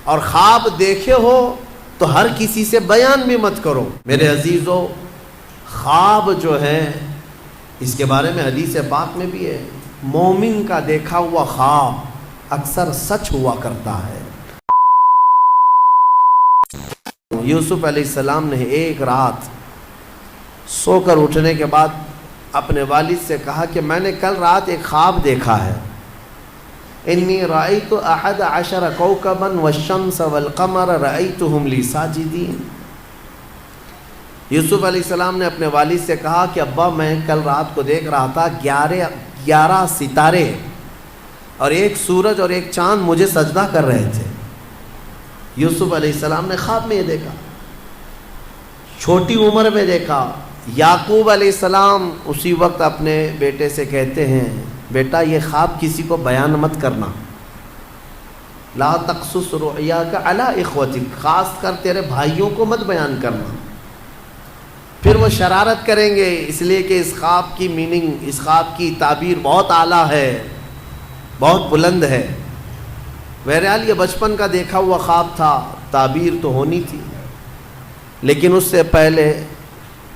اور خواب دیکھے ہو تو ہر کسی سے بیان بھی مت کرو۔ میرے عزیزو، خواب جو ہے اس کے بارے میں حدیث پاک میں بھی ہے، مومن کا دیکھا ہوا خواب اکثر سچ ہوا کرتا ہے۔ یوسف علیہ السلام نے ایک رات سو کر اٹھنے کے بعد اپنے والد سے کہا کہ میں نے کل رات ایک خواب دیکھا ہے، انی رأیت 11 کوکبا والشمس والقمر رأیتهم لی ساجدین۔ یوسف علیہ السلام نے اپنے والد سے کہا کہ ابا میں کل رات کو دیکھ رہا تھا 11 ستارے اور ایک سورج اور ایک چاند مجھے سجدہ کر رہے تھے۔ یوسف علیہ السلام نے خواب میں یہ دیکھا، چھوٹی عمر میں دیکھا۔ یعقوب علیہ السلام اسی وقت اپنے بیٹے سے کہتے ہیں بیٹا یہ خواب کسی کو بیان مت کرنا، لا تقصص رؤیاک علی اخوتک، خاص کر تیرے بھائیوں کو مت بیان کرنا، پھر وہ شرارت کریں گے، اس لیے کہ اس خواب کی میننگ، اس خواب کی تعبیر بہت اعلیٰ ہے، بہت بلند ہے۔ بہرحال یہ بچپن کا دیکھا ہوا خواب تھا، تعبیر تو ہونی تھی، لیکن اس سے پہلے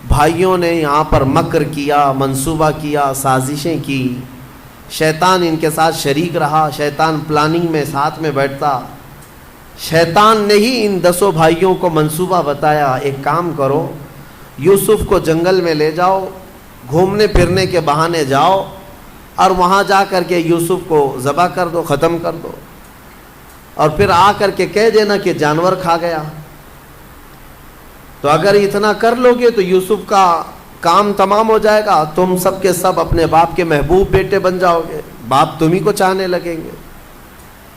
بھائیوں نے یہاں پر مکر کیا، منصوبہ کیا، سازشیں کی، شیطان ان کے ساتھ شریک رہا، شیطان پلاننگ میں ساتھ میں بیٹھتا۔ شیطان نے ہی ان 10 بھائیوں کو منصوبہ بتایا، ایک کام کرو یوسف کو جنگل میں لے جاؤ، گھومنے پھرنے کے بہانے جاؤ اور وہاں جا کر کے یوسف کو ذبح کر دو، ختم کر دو، اور پھر آ کر کے کہہ دینا کہ جانور کھا گیا۔ تو اگر اتنا کر لو گے تو یوسف کا کام تمام ہو جائے گا، تم سب کے سب اپنے باپ کے محبوب بیٹے بن جاؤ گے، باپ تمہیں کو چاہنے لگیں گے۔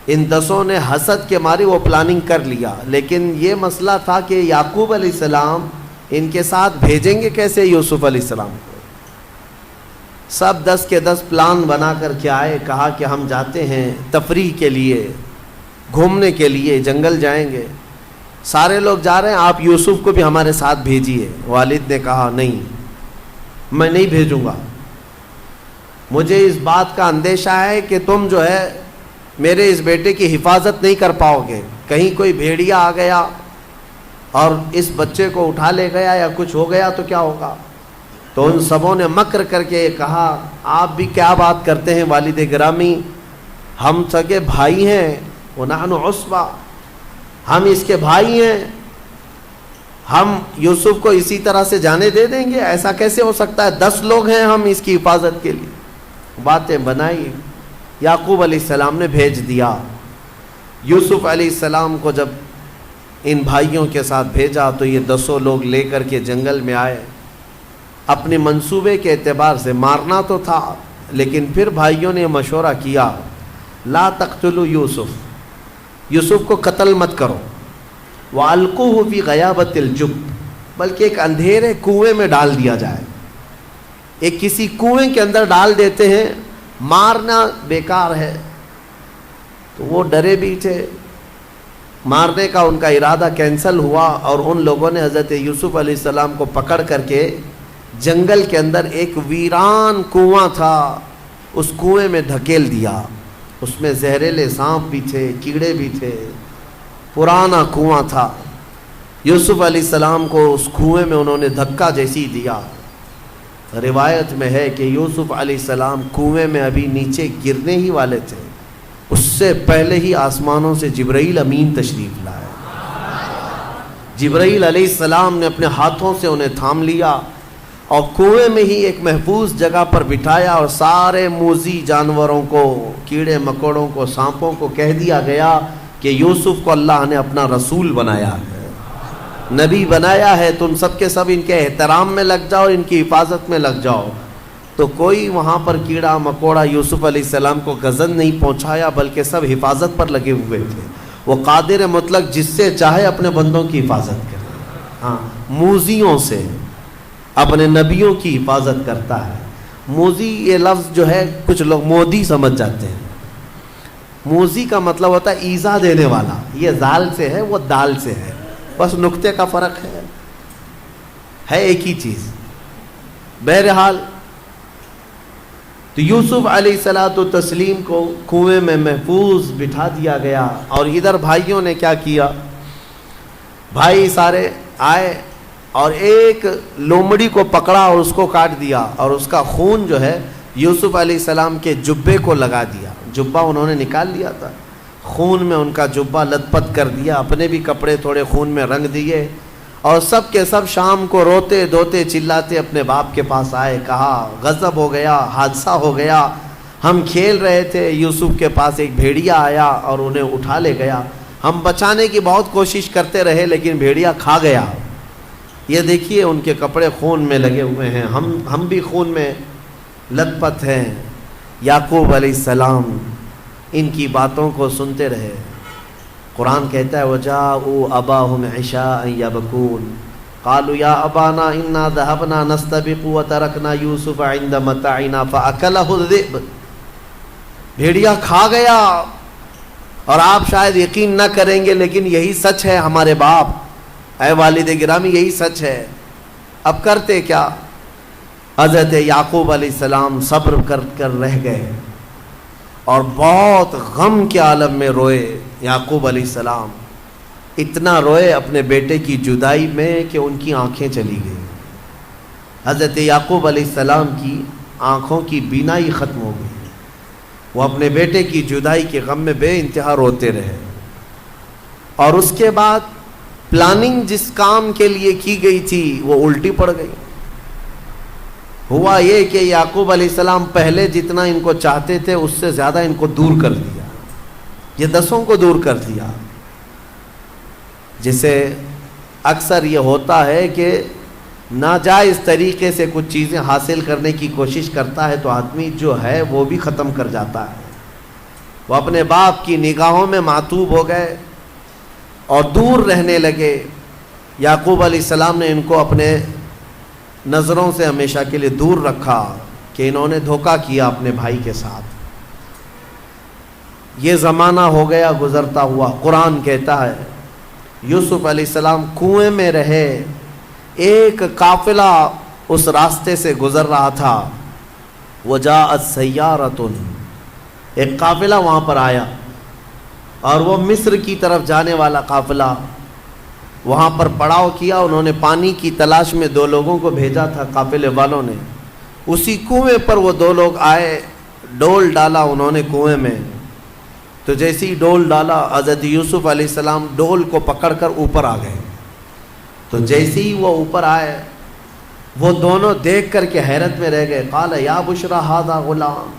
ان 10 نے حسد کے مارے وہ پلاننگ کر لیا، لیکن یہ مسئلہ تھا کہ یعقوب علیہ السلام ان کے ساتھ بھیجیں گے کیسے یوسف علیہ السلام کو۔ سب 10 کے 10 پلان بنا کر کے آئے، کہا کہ ہم جاتے ہیں تفریح کے لیے، گھومنے کے لیے جنگل جائیں گے، سارے لوگ جا رہے ہیں، آپ یوسف کو بھی ہمارے ساتھ بھیجیے۔ والد نے کہا نہیں، میں نہیں بھیجوں گا، مجھے اس بات کا اندیشہ ہے کہ تم جو ہے میرے اس بیٹے کی حفاظت نہیں کر پاؤ گے، کہیں کوئی بھیڑیا آ گیا اور اس بچے کو اٹھا لے گیا یا کچھ ہو گیا تو کیا ہوگا۔ تو ان سبوں نے مکر کر کے کہا آپ بھی کیا بات کرتے ہیں والد گرامی، ہم سگے بھائی ہیں، وَنَحْنُ عُصْبَةٌ، ہم اس کے بھائی ہیں، ہم یوسف کو اسی طرح سے جانے دے دیں گے؟ ایسا کیسے ہو سکتا ہے، 10 لوگ ہیں ہم اس کی حفاظت کے لیے۔ باتیں بنائی، یعقوب علیہ السلام نے بھیج دیا۔ یوسف علیہ السلام کو جب ان بھائیوں کے ساتھ بھیجا تو یہ 10 لوگ لے کر کے جنگل میں آئے۔ اپنے منصوبے کے اعتبار سے مارنا تو تھا، لیکن پھر بھائیوں نے مشورہ کیا لا تقتلوا یوسف، یوسف کو قتل مت کرو، وَأَلْقُوهُ فِي غَيَابَةِ الْجُبِّ، بلکہ ایک اندھیرے کنویں میں ڈال دیا جائے، ایک کسی کنویں کے اندر ڈال دیتے ہیں، مارنا بیکار ہے۔ تو وہ ڈرے بھی تھے، مارنے کا ان کا ارادہ کینسل ہوا، اور ان لوگوں نے حضرت یوسف علیہ السلام کو پکڑ کر کے جنگل کے اندر ایک ویران کنواں تھا، اس کنویں میں دھکیل دیا۔ اس میں زہریلے سانپ بھی تھے، کیڑے بھی تھے، پرانا کنواں تھا۔ یوسف علیہ السلام کو اس کنویں میں انہوں نے دھکا جیسی دیا۔ روایت میں ہے کہ یوسف علیہ السلام کنویں میں ابھی نیچے گرنے ہی والے تھے، اس سے پہلے ہی آسمانوں سے جبرائیل امین تشریف لائے۔ جبرائیل علیہ السلام نے اپنے ہاتھوں سے انہیں تھام لیا اور کنویں میں ہی ایک محفوظ جگہ پر بٹھایا، اور سارے موذی جانوروں کو، کیڑے مکوڑوں کو، سانپوں کو کہہ دیا گیا کہ یوسف کو اللہ نے اپنا رسول بنایا ہے، نبی بنایا ہے، تم سب کے سب ان کے احترام میں لگ جاؤ، ان کی حفاظت میں لگ جاؤ۔ تو کوئی وہاں پر کیڑا مکوڑا یوسف علیہ السلام کو غضب نہیں پہنچایا، بلکہ سب حفاظت پر لگے ہوئے تھے۔ وہ قادر مطلق جس سے چاہے اپنے بندوں کی حفاظت کرے، ہاں موذیوں سے اپنے نبیوں کی حفاظت کرتا ہے۔ موذی یہ لفظ جو ہے کچھ لوگ مودی سمجھ جاتے ہیں، موذی کا مطلب ہوتا ہے ایذا دینے والا، یہ زال سے ہے، وہ دال سے ہے، بس نقطے کا فرق ہے ایک ہی چیز۔ بہرحال تو تو یوسف علیہ الصلوۃ والتسلیم کو کنویں میں محفوظ بٹھا دیا گیا. اور ادھر بھائیوں نے کیا کیا, بھائی سارے آئے اور ایک لومڑی کو پکڑا اور اس کو کاٹ دیا, اور اس کا خون جو ہے یوسف علیہ السلام کے جبے کو لگا دیا. جبہ انہوں نے نکال لیا تھا, خون میں ان کا جبہ لت پت کر دیا, اپنے بھی کپڑے تھوڑے خون میں رنگ دیے, اور سب کے سب شام کو روتے دھوتے چلاتے اپنے باپ کے پاس آئے. کہا غضب ہو گیا, حادثہ ہو گیا, ہم کھیل رہے تھے, یوسف کے پاس ایک بھیڑیا آیا اور انہیں اٹھا لے گیا, ہم بچانے کی بہت کوشش کرتے رہے لیکن بھیڑیا کھا گیا. یہ دیکھیے ان کے کپڑے خون میں لگے ہوئے ہیں, ہم بھی خون میں لت پت ہیں. یعقوب علیہ السلام ان کی باتوں کو سنتے رہے. قرآن کہتا ہے وَجَاءُوا أَبَاهُمْ عِشَاءً يَبْكُونَ قَالُوا يَا أَبَانَا إِنَّا ذَهَبْنَا نَسْتَبِقُ وَتَرَكْنَا يُوسُفَ عِنْدَ مَتَاعِنَا فَأَكَلَهُ الذِّئْبُ. بھیڑیا کھا گیا, اور آپ شاید یقین نہ کریں گے لیکن یہی سچ ہے ہمارے باپ, اے والد گرامی یہی سچ ہے. اب کرتے کیا؟ حضرت یعقوب علیہ السلام صبر کر رہ گئے اور بہت غم کے عالم میں روئے. یعقوب علیہ السلام اتنا روئے اپنے بیٹے کی جدائی میں کہ ان کی آنکھیں چلی گئیں. حضرت یعقوب علیہ السلام کی آنکھوں کی بینائی ختم ہو گئی. وہ اپنے بیٹے کی جدائی کے غم میں بے انتہا روتے رہے. اور اس کے بعد پلاننگ جس کام کے لیے کی گئی تھی وہ الٹی پڑ گئی. ہوا یہ کہ یعقوب علیہ السلام پہلے جتنا ان کو چاہتے تھے اس سے زیادہ ان کو دور کر دیا, یہ 10 کو دور کر دیا. جسے اکثر یہ ہوتا ہے کہ ناجائز طریقے سے کچھ چیزیں حاصل کرنے کی کوشش کرتا ہے تو آدمی جو ہے وہ بھی ختم کر جاتا ہے. وہ اپنے باپ کی نگاہوں میں معتوب ہو گئے اور دور رہنے لگے. یعقوب علیہ السلام نے ان کو اپنے نظروں سے ہمیشہ کے لیے دور رکھا کہ انہوں نے دھوکہ کیا اپنے بھائی کے ساتھ. یہ زمانہ ہو گیا گزرتا ہوا. قرآن کہتا ہے یوسف علیہ السلام کنویں میں رہے, ایک قافلہ اس راستے سے گزر رہا تھا. وجاءت سیارۃ, ایک قافلہ وہاں پر آیا, اور وہ مصر کی طرف جانے والا قافلہ وہاں پر پڑاؤ کیا. انہوں نے پانی کی تلاش میں 2 لوگوں کو بھیجا تھا قافلے والوں نے. اسی کنویں پر وہ 2 لوگ آئے, ڈول ڈالا انہوں نے کنویں میں. تو جیسے ہی ڈول ڈالا حضرت یوسف علیہ السلام ڈول کو پکڑ کر اوپر آ گئے. تو جیسے ہی وہ اوپر آئے وہ دونوں دیکھ کر کے حیرت میں رہ گئے. قال یا بشرا ھذا غلام,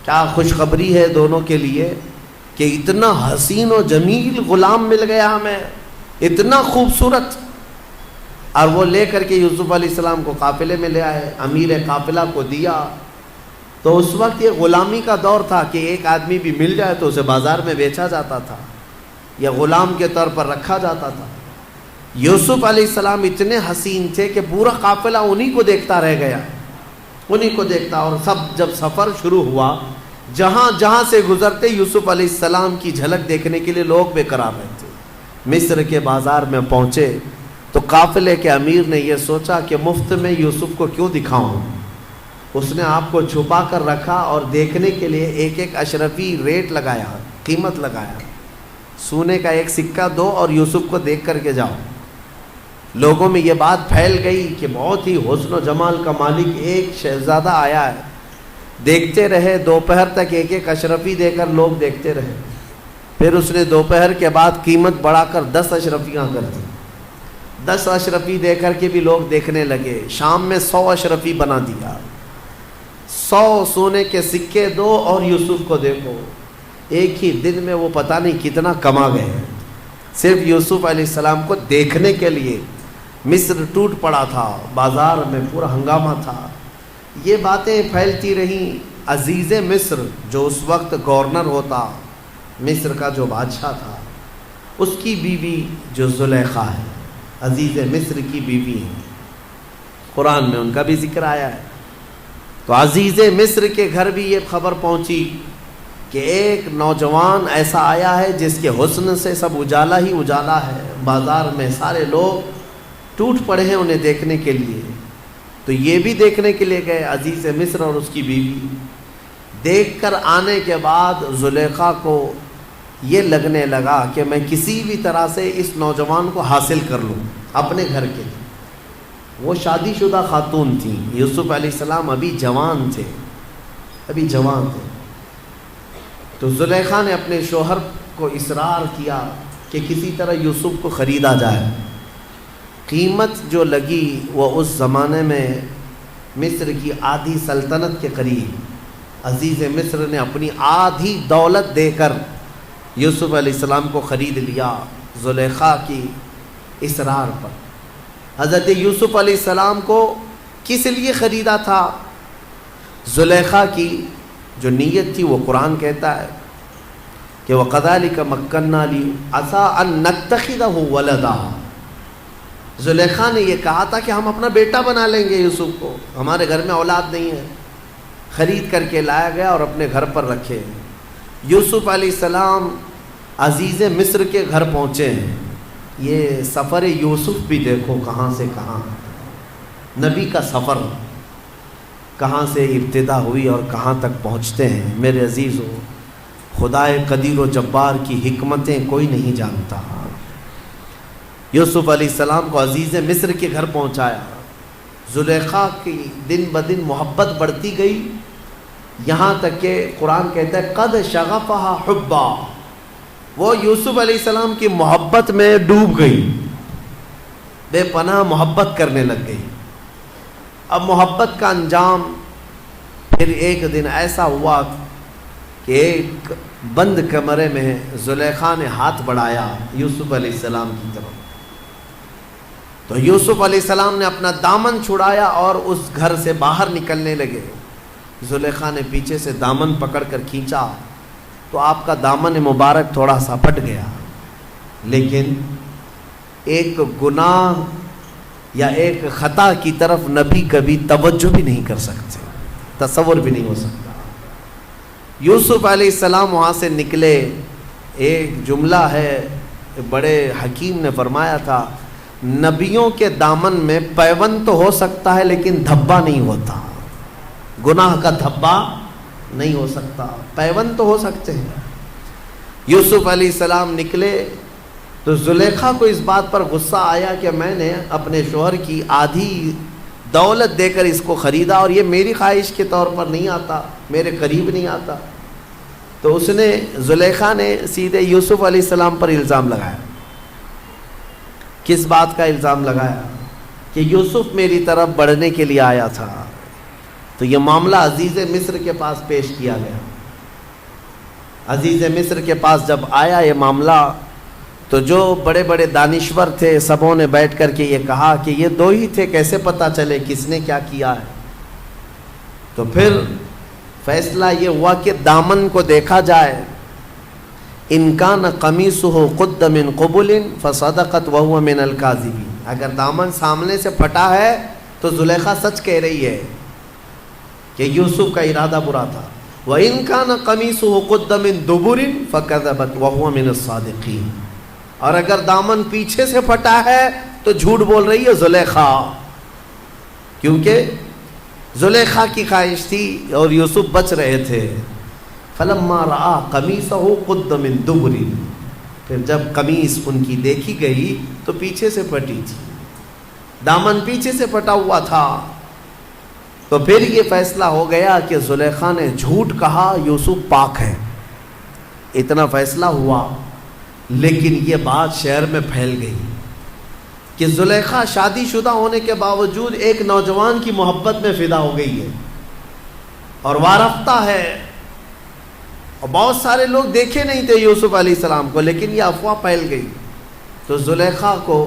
کیا خوشخبری ہے دونوں کے لیے کہ اتنا حسین و جمیل غلام مل گیا ہمیں, اتنا خوبصورت. اور وہ لے کر کے یوسف علیہ السلام کو قافلے میں لے آئے, امیر قافلہ کو دیا. تو اس وقت یہ غلامی کا دور تھا کہ ایک آدمی بھی مل جائے تو اسے بازار میں بیچا جاتا تھا یا غلام کے طور پر رکھا جاتا تھا. یوسف علیہ السلام اتنے حسین تھے کہ پورا قافلہ انہی کو دیکھتا رہ گیا, انہی کو دیکھتا. اور سب جب سفر شروع ہوا جہاں جہاں سے گزرتے یوسف علیہ السلام کی جھلک دیکھنے کے لیے لوگ بے قرار رہتے. مصر کے بازار میں پہنچے تو قافلے کے امیر نے یہ سوچا کہ مفت میں یوسف کو کیوں دکھاؤں. اس نے آپ کو چھپا کر رکھا اور دیکھنے کے لیے ایک اشرفی ریٹ لگایا, قیمت لگایا. سونے کا 1 سکہ دو اور یوسف کو دیکھ کر کے جاؤ. لوگوں میں یہ بات پھیل گئی کہ بہت ہی حسن و جمال کا مالک ایک شہزادہ آیا ہے. دیکھتے رہے دوپہر تک, ایک اشرفی دے کر لوگ دیکھتے رہے. پھر اس نے دوپہر کے بعد قیمت بڑھا کر 10 اشرفیاں کر دی. 10 اشرفی دے کر کے بھی لوگ دیکھنے لگے. شام میں 100 اشرفی بنا دیا. 100 سونے کے سکے دو اور یوسف کو دیکھو. ایک ہی دن میں وہ پتہ نہیں کتنا کما گئے, صرف یوسف علیہ السلام کو دیکھنے کے لیے. مصر ٹوٹ پڑا تھا, بازار میں پورا ہنگامہ تھا. یہ باتیں پھیلتی رہیں. عزیز مصر جو اس وقت گورنر ہوتا, مصر کا جو بادشاہ تھا, اس کی بیوی جو زلیخا ہے, عزیز مصر کی بیوی ہے. قرآن میں ان کا بھی ذکر آیا ہے. تو عزیز مصر کے گھر بھی یہ خبر پہنچی کہ ایک نوجوان ایسا آیا ہے جس کے حسن سے سب اجالا ہی اجالا ہے. بازار میں سارے لوگ ٹوٹ پڑے ہیں انہیں دیکھنے کے لیے. تو یہ بھی دیکھنے کے لیے گئے عزیز مصر اور اس کی بیوی. دیکھ کر آنے کے بعد زلیخا کو یہ لگنے لگا کہ میں کسی بھی طرح سے اس نوجوان کو حاصل کر لوں اپنے گھر کے لیے. وہ شادی شدہ خاتون تھیں. یوسف علیہ السلام ابھی جوان تھے. تو زلیخا نے اپنے شوہر کو اصرار کیا کہ کسی طرح یوسف کو خریدا جائے. قیمت جو لگی وہ اس زمانے میں مصر کی آدھی سلطنت کے قریب. عزیز مصر نے اپنی آدھی دولت دے کر یوسف علیہ السلام کو خرید لیا زلیخا کی اصرار پر. حضرت یوسف علیہ السلام کو کس لیے خریدا تھا؟ زلیخا کی جو نیت تھی وہ قرآن کہتا ہے کہ وَقَذَلِكَ مَكَّنَّا عَسَىٰ أَن نَتَّخِذَهُ وَلَدًا. زلیخا نے یہ کہا تھا کہ ہم اپنا بیٹا بنا لیں گے یوسف کو، ہمارے گھر میں اولاد نہیں ہے. خرید کر کے لایا گیا اور اپنے گھر پر رکھے. یوسف علیہ السلام عزیز مصر کے گھر پہنچے ہیں. یہ سفر یوسف بھی دیکھو کہاں سے کہاں، نبی کا سفر کہاں سے ابتدا ہوئی اور کہاں تک پہنچتے ہیں. میرے عزیزو، خدائے قدیر و جبار کی حکمتیں کوئی نہیں جانتا. یوسف علیہ السلام کو عزیز مصر کے گھر پہنچایا. زلیخا کی دن بدن محبت بڑھتی گئی، یہاں تک کہ قرآن کہتا ہے قد شغفها حبا. وہ یوسف علیہ السلام کی محبت میں ڈوب گئی، بے پناہ محبت کرنے لگ گئی. اب محبت کا انجام پھر ایک دن ایسا ہوا کہ ایک بند کمرے میں زلیخا نے ہاتھ بڑھایا یوسف علیہ السلام کی طرف. تو یوسف علیہ السلام نے اپنا دامن چھڑایا اور اس گھر سے باہر نکلنے لگے. زلیخا نے پیچھے سے دامن پکڑ کر کھینچا تو آپ کا دامن مبارک تھوڑا سا پھٹ گیا. لیکن ایک گناہ یا ایک خطا کی طرف نبی کبھی توجہ بھی نہیں کر سکتے، تصور بھی نہیں ہو سکتا. یوسف علیہ السلام وہاں سے نکلے. ایک جملہ ہے بڑے حکیم نے فرمایا تھا، نبیوں کے دامن میں پیوند تو ہو سکتا ہے لیکن دھبا نہیں ہوتا. گناہ کا دھبا نہیں ہو سکتا، پیوند تو ہو سکتے ہیں. یوسف علیہ السلام نکلے تو زلیخا کو اس بات پر غصہ آیا کہ میں نے اپنے شوہر کی آدھی دولت دے کر اس کو خریدا اور یہ میری خواہش کے طور پر نہیں آتا، میرے قریب نہیں آتا. تو اس نے زلیخا نے سیدھے یوسف علیہ السلام پر الزام لگایا. کس بات کا الزام لگایا؟ کہ یوسف میری طرف بڑھنے کے لیے آیا تھا. تو یہ معاملہ عزیز مصر کے پاس پیش کیا گیا. عزیز مصر کے پاس جب آیا یہ معاملہ تو جو بڑے بڑے دانشور تھے سبوں نے بیٹھ کر کے یہ کہا کہ یہ دو ہی تھے، کیسے پتہ چلے کس نے کیا کیا ہے. تو پھر فیصلہ یہ ہوا کہ دامن کو دیکھا جائے. ان کان قمیصہ قد من قبل فصدقت وهو من الکاذبین. اگر دامن سامنے سے پھٹا ہے تو زلیخا سچ کہہ رہی ہے کہ یوسف کا ارادہ برا تھا. وَإِن كَانَ قَمِيصُهُ قُدَّ مِن دُبُرٍ فَكَذَبَتْ وَهُوَ مِنَ الصَّادِقِينَ. اور اگر دامن پیچھے سے پھٹا ہے تو جھوٹ بول رہی ہے زلیخا، کیونکہ زلیخا کی خواہش تھی اور یوسف بچ رہے تھے. فَلَمَّا رَآ قَمِيصَهُ قُدَّ مِن دُبُرٍ. پھر جب قمیص ان کی دیکھی گئی تو پیچھے سے پھٹی تھی، دامن پیچھے سے پھٹا ہوا تھا. تو پھر یہ فیصلہ ہو گیا کہ زلیخا نے جھوٹ کہا، یوسف پاک ہے. اتنا فیصلہ ہوا. لیکن یہ بات شہر میں پھیل گئی کہ زلیخا شادی شدہ ہونے کے باوجود ایک نوجوان کی محبت میں فدا ہو گئی ہے اور وارفتہ ہے. اور بہت سارے لوگ دیکھے نہیں تھے یوسف علیہ السلام کو، لیکن یہ افواہ پھیل گئی. تو زلیخا کو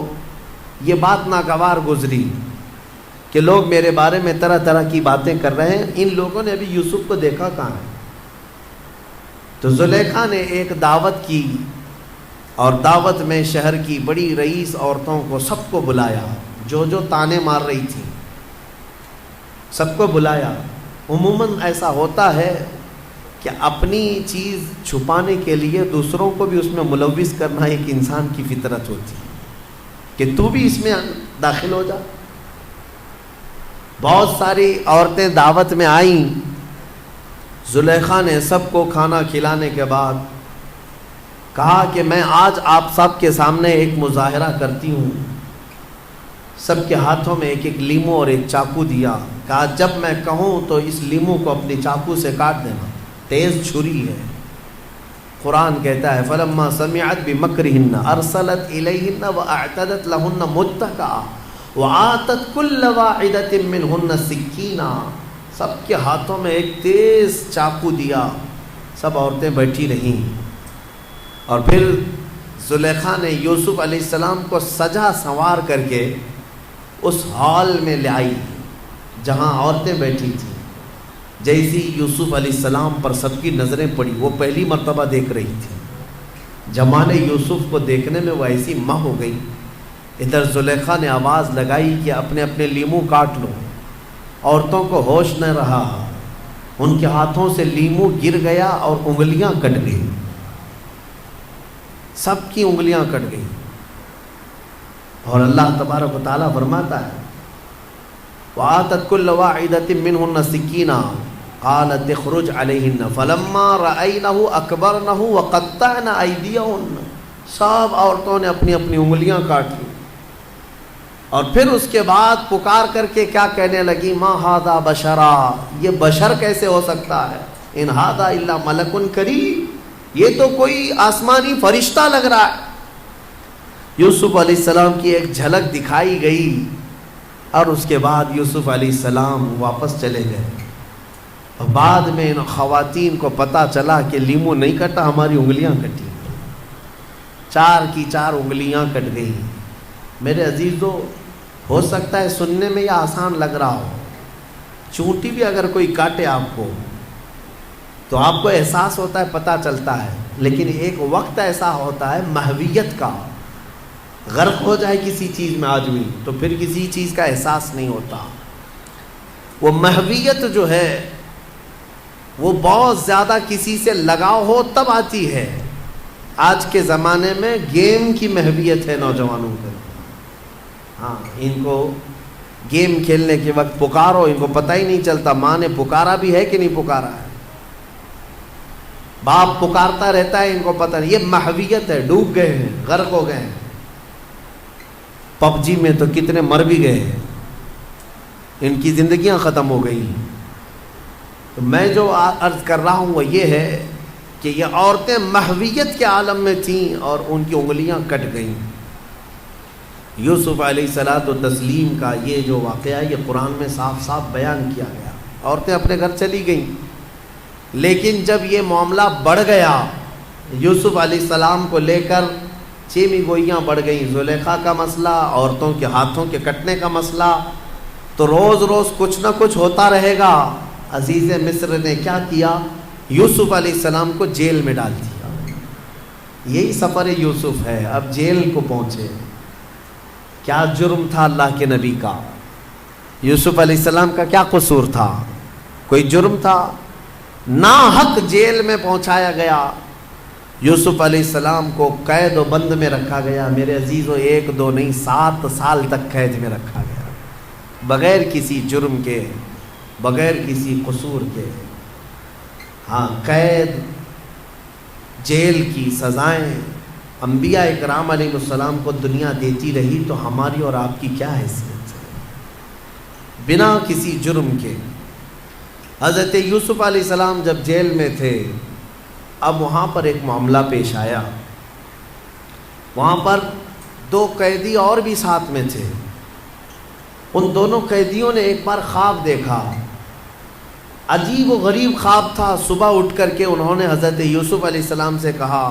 یہ بات ناگوار گزری کہ لوگ میرے بارے میں طرح طرح کی باتیں کر رہے ہیں، ان لوگوں نے ابھی یوسف کو دیکھا کہاں ہے. تو زلیخا نے ایک دعوت کی اور دعوت میں شہر کی بڑی رئیس عورتوں کو سب کو بلایا، جو جو تانے مار رہی تھی سب کو بلایا. عموماً ایسا ہوتا ہے کہ اپنی چیز چھپانے کے لیے دوسروں کو بھی اس میں ملوث کرنا ایک انسان کی فطرت ہوتی ہے کہ تو بھی اس میں داخل ہو جا. بہت ساری عورتیں دعوت میں آئیں، زلیخا نے سب کو کھانا کھلانے کے بعد کہا کہ میں آج آپ سب کے سامنے ایک مظاہرہ کرتی ہوں۔ سب کے ہاتھوں میں ایک ایک لیمو اور ایک چاقو دیا، کہا جب میں کہوں تو اس لیمو کو اپنی چاقو سے کاٹ دینا، تیز چھری ہے۔ قرآن کہتا ہے فَلَمَّا سَمِعَتْ بِمَكْرِهِنَّ أَرْسَلَتْ إِلَيْهِنَّ وَأَعْتَدَتْ لَهُنَّ مُتَّكَأً وَآتَتْ كُلَّ وَاحِدَةٍ مِّنْهُنَّ سِكِّينًا، سب کے ہاتھوں میں ایک تیز چاقو دیا، سب عورتیں بیٹھی رہیں۔ اور پھر زلیخا نے یوسف علیہ السلام کو سجا سنوار کر کے اس ہال میں لے آئی جہاں عورتیں بیٹھی تھیں۔ جیسی یوسف علیہ السلام پر سب کی نظریں پڑی، وہ پہلی مرتبہ دیکھ رہی تھی، جمال یوسف کو دیکھنے میں وہ ایسی ماں ہو گئی۔ ادھر زلیخا نے آواز لگائی کہ اپنے اپنے لیمو کاٹ لو۔ عورتوں کو ہوش نہ رہا، ان کے ہاتھوں سے لیمو گر گیا اور انگلیاں کٹ گئی، سب کی انگلیاں کٹ گئی۔ اور اللہ تبارک و تعالیٰ فرماتا ہے وَآتَتْ كُلَّ وَاحِدَةٍ مِّنْهُنَّ سِكِّينًا قَالَتِ اخْرُجْ عَلَيْهِنَّ فَلَمَّا رَأَيْنَهُ أَكْبَرْنَهُ وَقَطَّعْنَ أَيْدِيَهُنَّ، سب عورتوں نے اپنی اپنی انگلیاں کاٹ لی۔ اور پھر اس کے بعد پکار کر کے کیا کہنے لگی، مَا هَذَا بَشَرًا، یہ بشر کیسے ہو سکتا ہے، إِنْ هَذَا إِلَّا مَلَكٌ كَرِيمٌ، یہ تو کوئی آسمانی فرشتہ لگ رہا ہے۔ یوسف علیہ السلام کی ایک جھلک دکھائی گئی اور اس کے بعد یوسف علیہ السلام واپس چلے گئے۔ اور بعد میں ان خواتین کو پتہ چلا کہ لیمو نہیں کٹا، ہماری انگلیاں کٹی، 4 کی 4 انگلیاں کٹ گئی۔ میرے عزیزو، ہو سکتا ہے سننے میں یہ آسان لگ رہا ہو، چونٹی بھی اگر کوئی کاٹے آپ کو تو آپ کو احساس ہوتا ہے، پتہ چلتا ہے، لیکن ایک وقت ایسا ہوتا ہے محویت کا، غرق ہو جائے کسی چیز میں آدمی تو پھر کسی چیز کا احساس نہیں ہوتا۔ وہ محویت جو ہے وہ بہت زیادہ کسی سے لگاؤ ہو تب آتی ہے۔ آج کے زمانے میں گیم کی محویت ہے نوجوانوں کو، ہاں، ان کو گیم کھیلنے کے وقت پکارو، ان کو پتہ ہی نہیں چلتا ماں نے پکارا بھی ہے کہ نہیں پکارا ہے، باپ پکارتا رہتا ہے، ان کو پتہ نہیں، یہ محویت ہے، ڈوب گئے ہیں، غرق ہو گئے ہیں۔ پب جی میں تو کتنے مر بھی گئے ہیں، ان کی زندگیاں ختم ہو گئی۔ تو میں جو عرض کر رہا ہوں وہ یہ ہے کہ یہ عورتیں محویت کے عالم میں تھیں اور ان کی انگلیاں کٹ گئیں۔ یوسف علیہ الصلاۃ والتسلیم کا یہ جو واقعہ یہ قرآن میں صاف صاف بیان کیا گیا۔ عورتیں اپنے گھر چلی گئیں، لیکن جب یہ معاملہ بڑھ گیا، یوسف علیہ السلام کو لے کر چیمی گوئیاں بڑھ گئیں، زلیخا کا مسئلہ، عورتوں کے ہاتھوں کے کٹنے کا مسئلہ، تو روز روز کچھ نہ کچھ ہوتا رہے گا۔ عزیز مصر نے کیا کیا، یوسف علیہ السلام کو جیل میں ڈال دیا۔ یہی سفر یوسف ہے، اب جیل کو پہنچے۔ کیا جرم تھا اللہ کے نبی کا، یوسف علیہ السلام کا کیا قصور تھا، کوئی جرم تھا؟ ناحق جیل میں پہنچایا گیا۔ یوسف علیہ السلام کو قید و بند میں رکھا گیا۔ میرے عزیزو، 1 2 نہیں 7 سال تک قید میں رکھا گیا، بغیر کسی جرم کے، بغیر کسی قصور کے۔ ہاں، قید، جیل کی سزائیں انبیاء اکرام علیہ السلام کو دنیا دیتی رہی، تو ہماری اور آپ کی کیا حیثیت ہے؟ بنا کسی جرم کے۔ حضرت یوسف علیہ السلام جب جیل میں تھے، اب وہاں پر ایک معاملہ پیش آیا۔ وہاں پر 2 قیدی اور بھی ساتھ میں تھے۔ ان دونوں قیدیوں نے ایک بار خواب دیکھا، عجیب و غریب خواب تھا۔ صبح اٹھ کر کے انہوں نے حضرت یوسف علیہ السلام سے کہا،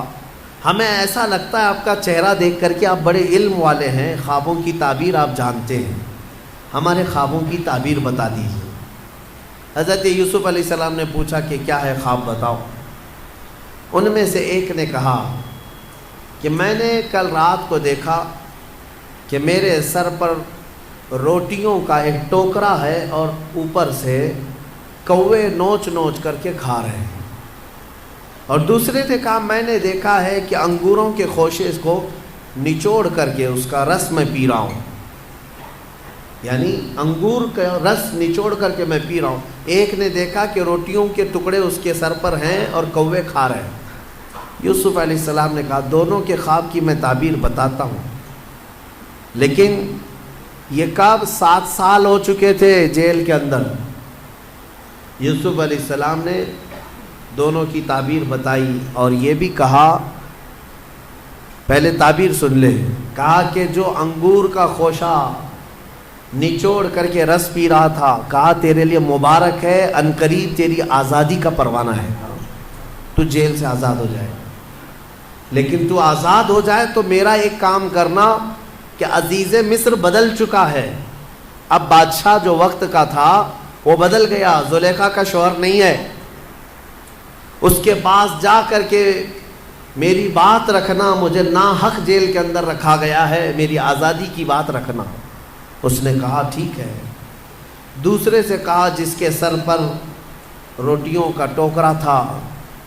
ہمیں ایسا لگتا ہے آپ کا چہرہ دیکھ کر کے آپ بڑے علم والے ہیں، خوابوں کی تعبیر آپ جانتے ہیں، ہمارے خوابوں کی تعبیر بتا دیجیے۔ حضرت یوسف علیہ السلام نے پوچھا کہ کیا ہے خواب، بتاؤ۔ ان میں سے ایک نے کہا کہ میں نے کل رات کو دیکھا کہ میرے سر پر روٹیوں کا ایک ٹوکرا ہے اور اوپر سے کوے نوچ نوچ کر کے کھا رہے ہیں۔ اور دوسرے نے کہا میں نے دیکھا ہے کہ انگوروں کے خوشے کو نچوڑ کر کے اس کا رس میں پی رہا ہوں۔ یعنی انگور کا رس نچوڑ کر کے میں پی رہا ہوں. ایک نے دیکھا کہ روٹیوں کے ٹکڑے اس کے سر پر ہیں اور کوے کھا رہے ہیں. یوسف علیہ السلام نے کہا دونوں کے خواب کی میں تعبیر بتاتا ہوں, لیکن یہ کب 7 سال ہو چکے تھے جیل کے اندر. یوسف علیہ السلام نے دونوں کی تعبیر بتائی اور یہ بھی کہا, پہلے تعبیر سن لے. کہا کہ جو انگور کا خوشہ نچوڑ کر کے رس پی رہا تھا, کہا تیرے لیے مبارک ہے, عنقریب تیری آزادی کا پروانہ ہے, تو جیل سے آزاد ہو جائے. لیکن تو آزاد ہو جائے تو میرا ایک کام کرنا کہ عزیز مصر بدل چکا ہے, اب بادشاہ جو وقت کا تھا وہ بدل گیا, زلیخا کا شوہر نہیں ہے. اس کے پاس جا کر کے میری بات رکھنا, مجھے ناحق جیل کے اندر رکھا گیا ہے, میری آزادی کی بات رکھنا. اس نے کہا ٹھیک ہے. دوسرے سے کہا جس کے سر پر روٹیوں کا ٹوکرا تھا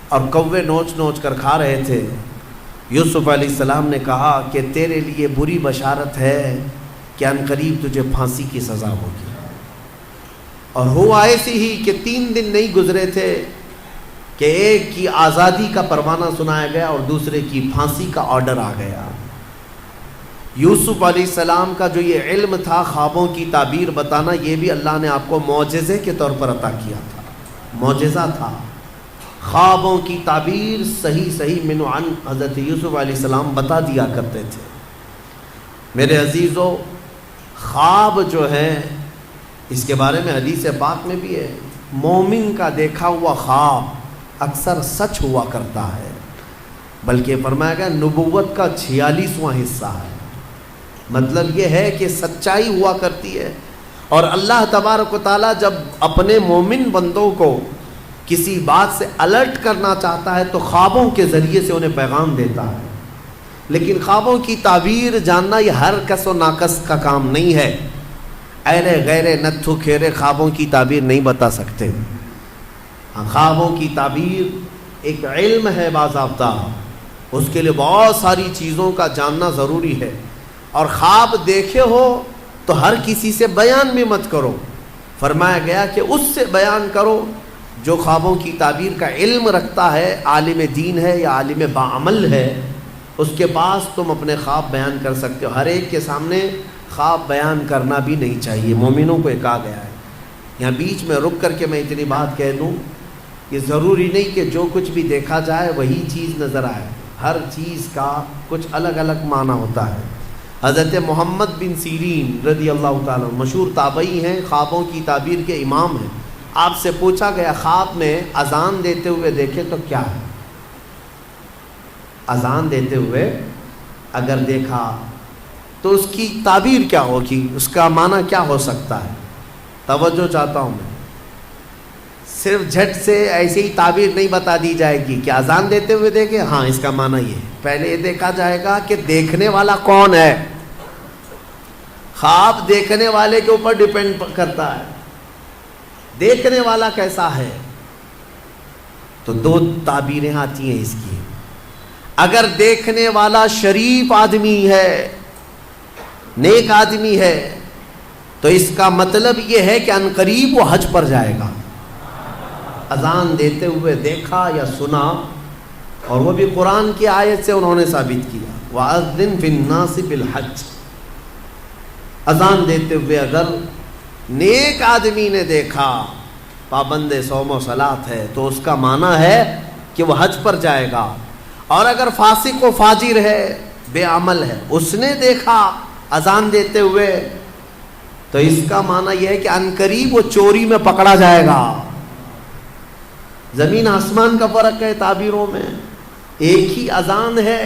اور کوے نوچ نوچ کر کھا رہے تھے, یوسف علیہ السلام نے کہا کہ تیرے لیے بری بشارت ہے کہ عنقریب تجھے پھانسی کی سزا ہوگی. اور ہوا ایسی ہی کہ 3 دن نہیں گزرے تھے کہ ایک کی آزادی کا پروانہ سنایا گیا اور دوسرے کی پھانسی کا آرڈر آ گیا. یوسف علیہ السلام کا جو یہ علم تھا خوابوں کی تعبیر بتانا, یہ بھی اللہ نے آپ کو معجزے کے طور پر عطا کیا تھا, معجزہ تھا. خوابوں کی تعبیر صحیح من عن حضرت یوسف علیہ السلام بتا دیا کرتے تھے. میرے عزیزو, خواب جو ہے اس کے بارے میں حدیث پاک میں بھی ہے, مومن کا دیکھا ہوا خواب اکثر سچ ہوا کرتا ہے, بلکہ فرمایا گیا نبوت کا 46واں حصہ ہے. مطلب یہ ہے کہ سچائی ہوا کرتی ہے. اور اللہ تبارک و تعالیٰ جب اپنے مومن بندوں کو کسی بات سے الرٹ کرنا چاہتا ہے تو خوابوں کے ذریعے سے انہیں پیغام دیتا ہے. لیکن خوابوں کی تعبیر جاننا یہ ہر کس و ناکس کا کام نہیں ہے. ایرے غیرے نتھو کھیرے خوابوں کی تعبیر نہیں بتا سکتے. خوابوں کی تعبیر ایک علم ہے باضابطہ, اس کے لیے بہت ساری چیزوں کا جاننا ضروری ہے. اور خواب دیکھے ہو تو ہر کسی سے بیان بھی مت کرو. فرمایا گیا کہ اس سے بیان کرو جو خوابوں کی تعبیر کا علم رکھتا ہے, عالم دین ہے یا عالم باعمل ہے, اس کے پاس تم اپنے خواب بیان کر سکتے ہو. ہر ایک کے سامنے خواب بیان کرنا بھی نہیں چاہیے, مومنوں کو کہا گیا ہے. یہاں بیچ میں رک کر کے میں اتنی بات کہہ دوں کہ ضروری نہیں کہ جو کچھ بھی دیکھا جائے وہی چیز نظر آئے. ہر چیز کا کچھ الگ الگ معنی ہوتا ہے. حضرت محمد بن سیرین رضی اللہ تعالیٰ مشہور تابعی ہیں, خوابوں کی تعبیر کے امام ہیں. آپ سے پوچھا گیا خواب میں اذان دیتے ہوئے دیکھے تو کیا ہے؟ اذان دیتے ہوئے اگر دیکھا تو اس کی تعبیر کیا ہوگی, اس کا معنی کیا ہو سکتا ہے؟ توجہ چاہتا ہوں میں. صرف جھٹ سے ایسی ہی تعبیر نہیں بتا دی جائے گی کہ اذان دیتے ہوئے دیکھے, ہاں اس کا معنی یہ ہے. پہلے یہ دیکھا جائے گا کہ دیکھنے والا کون ہے. خواب دیکھنے والے کے اوپر ڈیپینڈ کرتا ہے, دیکھنے والا کیسا ہے. تو 2 تعبیریں آتی ہیں اس کی. اگر دیکھنے والا شریف آدمی ہے, نیک آدمی ہے, تو اس کا مطلب یہ ہے کہ عنقریب وہ حج پر جائے گا. اذان دیتے ہوئے دیکھا یا سنا, اور وہ بھی قرآن کی آیت سے انہوں نے ثابت کیا, وَأَذِّن فِي النَّاسِ بِالْحَجِّ. اذان دیتے ہوئے اگر نیک آدمی نے دیکھا, پابند صوم و صلاۃ ہے, تو اس کا معنی ہے کہ وہ حج پر جائے گا. اور اگر فاسق و فاجر ہے, بے عمل ہے, اس نے دیکھا اذان دیتے ہوئے, تو اس کا معنی یہ ہے کہ عنقریب وہ چوری میں پکڑا جائے گا. زمین آسمان کا فرق ہے تعبیروں میں. ایک ہی اذان ہے,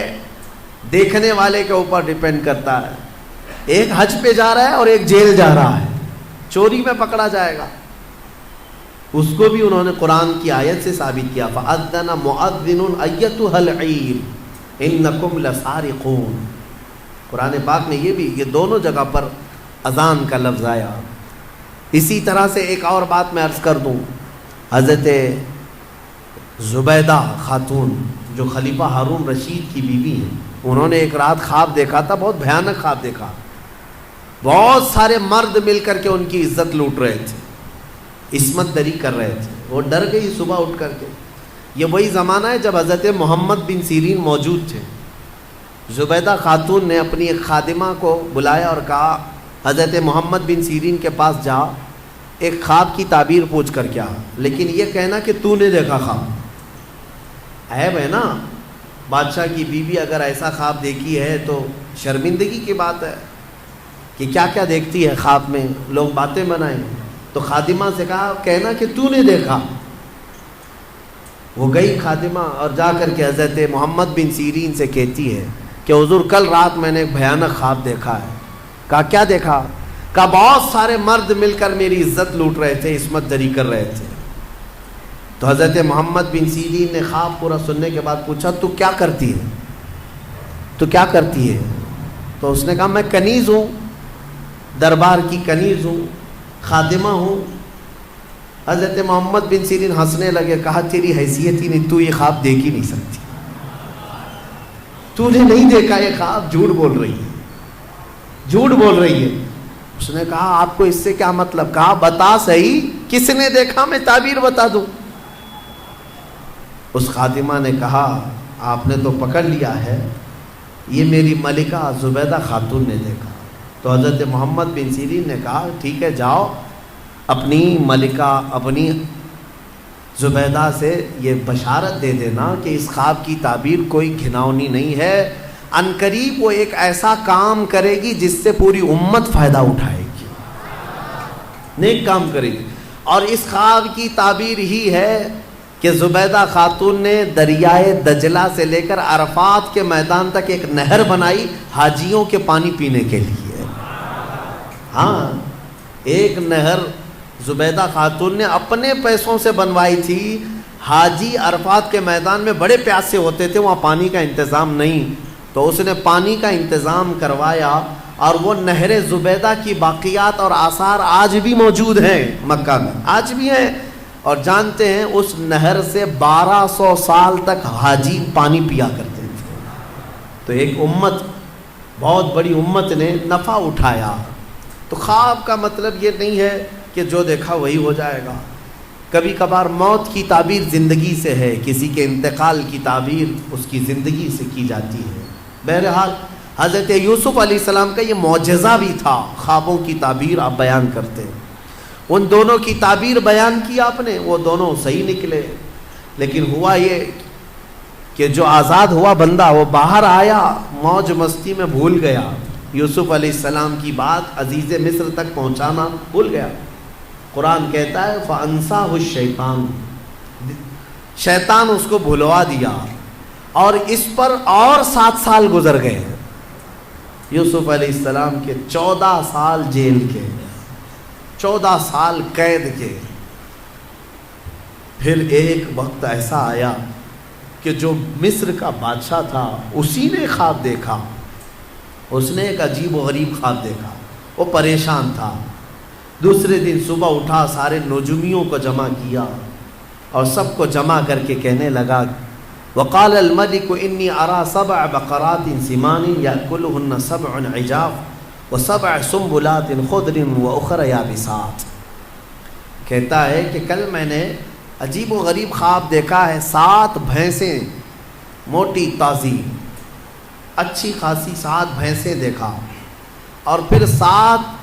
دیکھنے والے کے اوپر ڈیپینڈ کرتا ہے. ایک حج پہ جا رہا ہے اور ایک جیل جا رہا ہے, چوری میں پکڑا جائے گا. اس کو بھی انہوں نے قرآن کی آیت سے ثابت کیا, فَأَذَّنَ مُؤَذِّنٌ أَيَّتُهَا الْعِيرُ إِنَّكُمْ لَسَارِقُونَ. قرآن پاک میں یہ دونوں جگہ پر اذان کا لفظ آیا. اسی طرح سے ایک اور بات میں عرض کر دوں, حضرت زبیدہ خاتون جو خلیفہ ہارون رشید کی بیوی ہیں, انہوں نے ایک رات خواب دیکھا تھا, بہت بھیانک خواب دیکھا, بہت سارے مرد مل کر کے ان کی عزت لوٹ رہے تھے، عصمت دری کر رہے تھے. وہ ڈر گئی صبح اٹھ کر کے. یہ وہی زمانہ ہے جب حضرت محمد بن سیرین موجود تھے. زبیدہ خاتون نے اپنی ایک خادمہ کو بلایا اور کہا حضرت محمد بن سیرین کے پاس جا، ایک خواب کی تعبیر پوچھ کر کیا، لیکن یہ کہنا کہ تو نے دیکھا خواب. عیب ہے نا، بادشاہ کی بیوی اگر ایسا خواب دیکھی ہے تو شرمندگی کی بات ہے کہ کیا کیا دیکھتی ہے خواب میں، لوگ باتیں بنائیں. تو خادمہ سے کہا کہنا کہ تو نے دیکھا. وہ گئی خادمہ اور جا کر کے حضرت محمد بن سیرین سے کہتی ہے کہ حضور کل رات میں نے ایک بھیانک خواب دیکھا ہے. کہا کیا دیکھا؟ کہا بہت سارے مرد مل کر میری عزت لوٹ رہے تھے، عصمت دری کر رہے تھے. تو حضرت محمد بن سیرین نے خواب پورا سننے کے بعد پوچھا تو کیا کرتی ہے؟ تو کیا کرتی ہے؟ تو اس نے کہا میں کنیز ہوں، دربار کی کنیز ہوں، خادمہ ہوں. حضرت محمد بن سیرین ہنسنے لگے. کہا تیری حیثیت ہی نہیں، تو یہ خواب دیکھ ہی نہیں سکتی، تو نے نہیں دیکھا یہ خواب، جھوٹ بول رہی ہے، جھوٹ بول رہی ہے. اس نے کہا آپ کو اس سے کیا مطلب؟ کہا بتا صحیح کس نے دیکھا، میں تعبیر بتا دوں. اس خادمہ نے کہا آپ نے تو پکڑ لیا ہے، یہ میری ملکہ زبیدہ خاتون نے دیکھا. تو حضرت محمد بن سیرین نے کہا ٹھیک ہے جاؤ اپنی ملکہ اپنی زبیدہ سے یہ بشارت دے دینا کہ اس خواب کی تعبیر کوئی گھناؤنی نہیں ہے، عنقریب وہ ایک ایسا کام کرے گی جس سے پوری امت فائدہ اٹھائے گی، نیک کام کرے گی. اور اس خواب کی تعبیر ہی ہے کہ زبیدہ خاتون نے دریائے دجلہ سے لے کر عرفات کے میدان تک ایک نہر بنائی حاجیوں کے پانی پینے کے لیے. ہاں ایک نہر زبیدہ خاتون نے اپنے پیسوں سے بنوائی تھی. حاجی عرفات کے میدان میں بڑے پیاسے ہوتے تھے، وہاں پانی کا انتظام نہیں، تو اس نے پانی کا انتظام کروایا. اور وہ نہر زبیدہ کی باقیات اور آثار آج بھی موجود ہیں مکہ میں، آج بھی ہیں. اور جانتے ہیں اس نہر سے 1200 سال تک حاجی پانی پیا کرتے تھے. تو ایک امت، بہت بڑی امت نے نفع اٹھایا. تو خواب کا مطلب یہ نہیں ہے کہ جو دیکھا وہی ہو جائے گا. کبھی کبھار موت کی تعبیر زندگی سے ہے، کسی کے انتقال کی تعبیر اس کی زندگی سے کی جاتی ہے. بہرحال حضرت یوسف علیہ السلام کا یہ معجزہ بھی تھا، خوابوں کی تعبیر آپ بیان کرتے. ان دونوں کی تعبیر بیان کی آپ نے، وہ دونوں صحیح نکلے. لیکن ہوا یہ کہ جو آزاد ہوا بندہ وہ باہر آیا، موج مستی میں بھول گیا، یوسف علیہ السلام کی بات عزیز مصر تک پہنچانا بھول گیا. قرآن کہتا ہے فَأَنْسَاهُ الشَّيْطَانُ، شیطان اس کو بھلوا دیا. اور اس پر اور 7 سال گزر گئے. یوسف علیہ السلام کے 14 سال جیل کے، 14 سال قید کے. پھر ایک وقت ایسا آیا کہ جو مصر کا بادشاہ تھا اسی نے خواب دیکھا. اس نے ایک عجیب و غریب خواب دیکھا، وہ پریشان تھا. دوسرے دن صبح اٹھا، سارے نجومیوں کو جمع کیا اور سب کو جمع کر کے کہنے لگا وقال الملك انی ارى 7 بقرات سمان یاکلهن 7 عجاف و7 سنبلات خضر واخر یابسات. کہتا ہے کہ کل میں نے عجیب و غریب خواب دیکھا ہے. 7 بھینسیں، موٹی تازی اچھی خاصی 7 بھینسیں دیکھا، اور پھر 7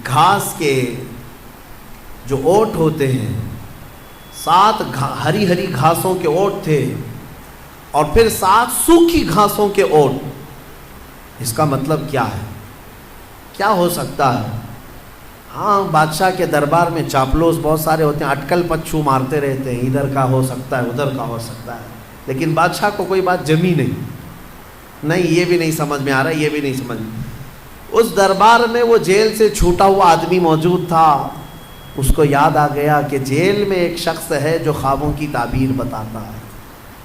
گھاس کے جو اوٹ ہوتے ہیں، 7 ہری ہری گھاسوں کے اوٹ تھے، اور پھر 7 سوکھی گھاسوں کے اوٹ. اس کا مطلب کیا ہے؟ کیا ہو سکتا ہے؟ ہاں بادشاہ کے دربار میں چاپلوس بہت سارے ہوتے ہیں، اٹکل پچھو مارتے رہتے ہیں، ادھر کا ہو سکتا ہے ادھر کا ہو سکتا ہے. لیکن بادشاہ کو کوئی بات جمی نہیں، یہ بھی نہیں سمجھ میں آ رہا، یہ بھی نہیں سمجھ. اس دربار میں وہ جیل سے چھوٹا ہوا آدمی موجود تھا. اس کو یاد آ گیا کہ جیل میں ایک شخص ہے جو خوابوں کی تعبیر بتاتا ہے.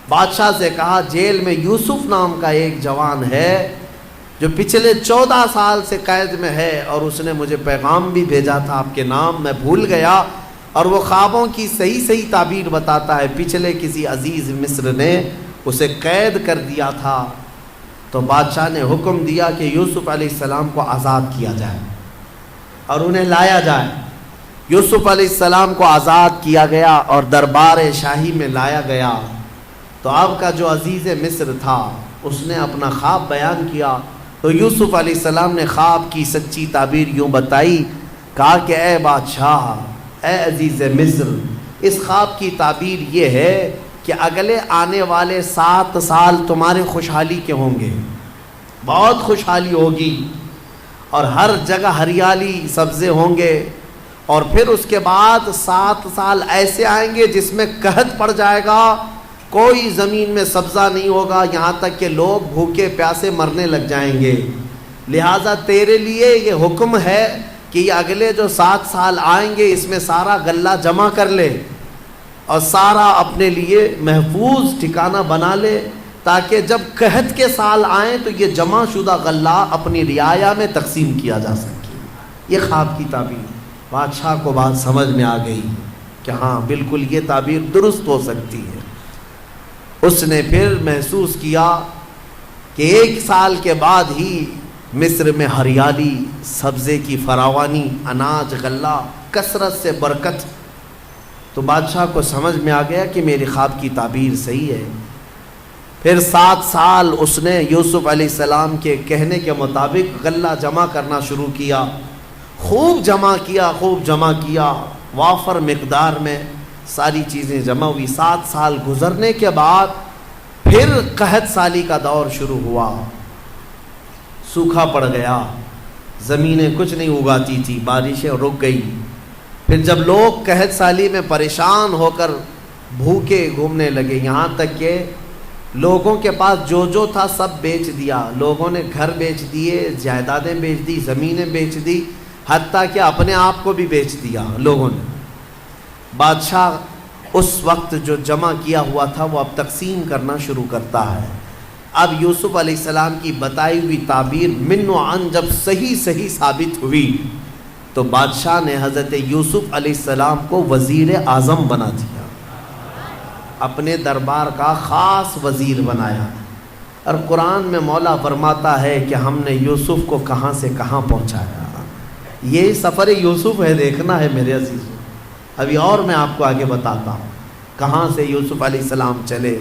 بادشاہ سے کہا جیل میں یوسف نام کا ایک جوان ہے جو پچھلے 14 سال سے قید میں ہے، اور اس نے مجھے پیغام بھی بھیجا تھا آپ کے نام، میں بھول گیا، اور وہ خوابوں کی صحیح تعبیر بتاتا ہے. پچھلے کسی عزیز مصر نے اسے قید کر دیا تھا. تو بادشاہ نے حکم دیا کہ یوسف علیہ السلام کو آزاد کیا جائے. اور انہیں لایا جائے۔ یوسف علیہ السلام کو آزاد کیا گیا اور دربار شاہی میں لایا گیا، تو آپ کا جو عزیز مصر تھا اس نے اپنا خواب بیان کیا، تو یوسف علیہ السلام نے خواب کی سچی تعبیر یوں بتائی، کہا کہ اے بادشاہ، اے عزیز مصر، اس خواب کی تعبیر یہ ہے کہ اگلے آنے والے 7 سال تمہارے خوشحالی کے ہوں گے، بہت خوشحالی ہوگی، اور ہر جگہ ہریالی سبزے ہوں گے، اور پھر اس کے بعد 7 سال ایسے آئیں گے جس میں قحط پڑ جائے گا، کوئی زمین میں سبزہ نہیں ہوگا، یہاں تک کہ لوگ بھوکے پیاسے مرنے لگ جائیں گے۔ لہٰذا تیرے لیے یہ حکم ہے کہ یہ اگلے جو 7 سال آئیں گے اس میں سارا غلہ جمع کر لے اور سارا اپنے لیے محفوظ ٹھکانہ بنا لے، تاکہ جب قحط کے سال آئیں تو یہ جمع شدہ غلہ اپنی رعایا میں تقسیم کیا جا سکے۔ یہ خواب کی تعبیر، بادشاہ کو بات سمجھ میں آ گئی کہ ہاں بالکل یہ تعبیر درست ہو سکتی ہے۔ اس نے پھر محسوس کیا کہ 1 سال کے بعد ہی مصر میں ہریالی، سبزے کی فراوانی، اناج، غلہ، کثرت سے برکت۔ تو بادشاہ کو سمجھ میں آ گیا کہ میری خواب کی تعبیر صحیح ہے۔ پھر 7 سال اس نے یوسف علیہ السلام کے کہنے کے مطابق غلہ جمع کرنا شروع کیا، خوب جمع کیا، وافر مقدار میں ساری چیزیں جمع ہوئی۔ 7 سال گزرنے کے بعد پھر قحط سالی کا دور شروع ہوا، سوکھا پڑ گیا، زمینیں کچھ نہیں اگاتی تھی، بارشیں رک گئی۔ پھر جب لوگ قحط سالی میں پریشان ہو کر بھوکے گھومنے لگے، یہاں تک کہ لوگوں کے پاس جو تھا سب بیچ دیا، لوگوں نے گھر بیچ دیے، جائیدادیں بیچ دی، زمینیں بیچ دی، حتیٰ کہ اپنے آپ کو بھی بیچ دیا لوگوں نے۔ بادشاہ اس وقت جو جمع کیا ہوا تھا وہ اب تقسیم کرنا شروع کرتا ہے۔ اب یوسف علیہ السلام کی بتائی ہوئی تعبیر من و عن جب صحیح ثابت ہوئی تو بادشاہ نے حضرت یوسف علیہ السلام کو وزیر اعظم بنا دیا، اپنے دربار کا خاص وزیر بنایا۔ اور قرآن میں مولا فرماتا ہے کہ ہم نے یوسف کو کہاں سے کہاں پہنچایا۔ یہ سفر یوسف ہے، دیکھنا ہے میرے عزیزوں۔ ابھی اور میں آپ کو آگے بتاتا ہوں کہاں سے یوسف علیہ السلام چلے۔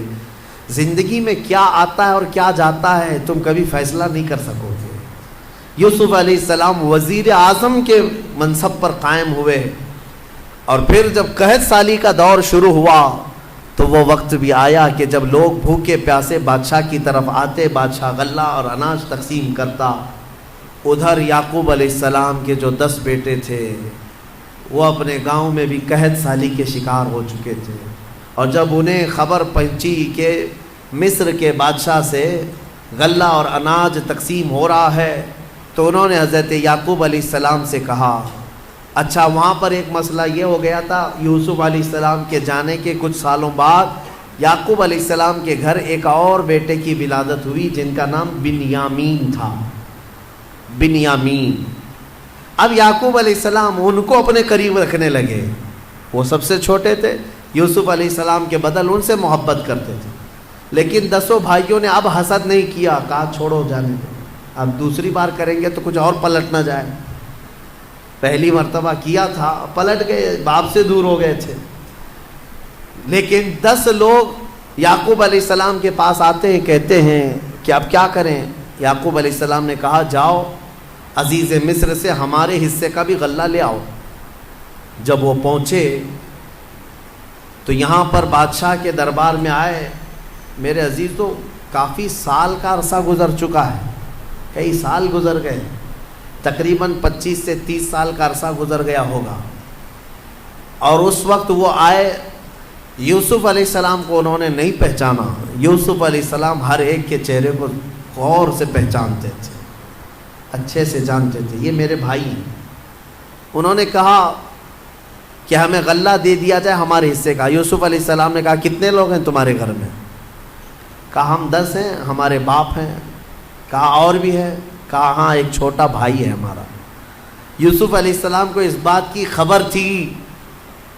زندگی میں کیا آتا ہے اور کیا جاتا ہے تم کبھی فیصلہ نہیں کر سکو گے۔ یوسف علیہ السلام وزیر اعظم کے منصب پر قائم ہوئے، اور پھر جب قحط سالی کا دور شروع ہوا تو وہ وقت بھی آیا کہ جب لوگ بھوکے پیاسے بادشاہ کی طرف آتے، بادشاہ غلہ اور اناج تقسیم کرتا۔ ادھر یعقوب علیہ السلام کے جو 10 بیٹے تھے وہ اپنے گاؤں میں بھی قحط سالی کے شکار ہو چکے تھے، اور جب انہیں خبر پہنچی کہ مصر کے بادشاہ سے غلہ اور اناج تقسیم ہو رہا ہے تو انہوں نے حضرت یعقوب علیہ السلام سے کہا، اچھا وہاں پر ایک مسئلہ یہ ہو گیا تھا، یوسف علیہ السلام کے جانے کے کچھ سالوں بعد یعقوب علیہ السلام کے گھر ایک اور بیٹے کی ولادت ہوئی جن کا نام بنیامین تھا، بنیامین۔ اب یعقوب علیہ السلام ان کو اپنے قریب رکھنے لگے، وہ سب سے چھوٹے تھے، یوسف علیہ السلام کے بدل ان سے محبت کرتے تھے، لیکن 10 بھائیوں نے اب حسد نہیں کیا، کہا چھوڑو جانے دو، اب دوسری بار کریں گے تو کچھ اور پلٹ نہ جائے، پہلی مرتبہ کیا تھا پلٹ گئے، باپ سے دور ہو گئے تھے۔ لیکن 10 لوگ یعقوب علیہ السلام کے پاس آتے ہیں، کہتے ہیں کہ اب کیا کریں۔ یعقوب علیہ السلام نے کہا جاؤ عزیز مصر سے ہمارے حصے کا بھی غلہ لے آؤ۔ جب وہ پہنچے تو یہاں پر بادشاہ کے دربار میں آئے، میرے عزیزوں کافی سال کا عرصہ گزر چکا ہے، کئی سال گزر گئے، تقریباً 25 سے 30 سال کا عرصہ گزر گیا ہوگا، اور اس وقت وہ آئے، یوسف علیہ السلام کو انہوں نے نہیں پہچانا۔ یوسف علیہ السلام ہر ایک کے چہرے کو غور سے پہچانتے تھے، اچھے سے جانتے تھے، یہ میرے بھائی ہیں۔ انہوں نے کہا کہ ہمیں غلہ دے دیا جائے ہمارے حصے کا۔ یوسف علیہ السلام نے کہا کتنے لوگ ہیں تمہارے گھر میں؟ کہا ہم 10 ہیں، ہمارے باپ ہیں۔ کہا اور بھی ہے؟ کہا ہاں ایک چھوٹا بھائی ہے ہمارا۔ یوسف علیہ السلام کو اس بات کی خبر تھی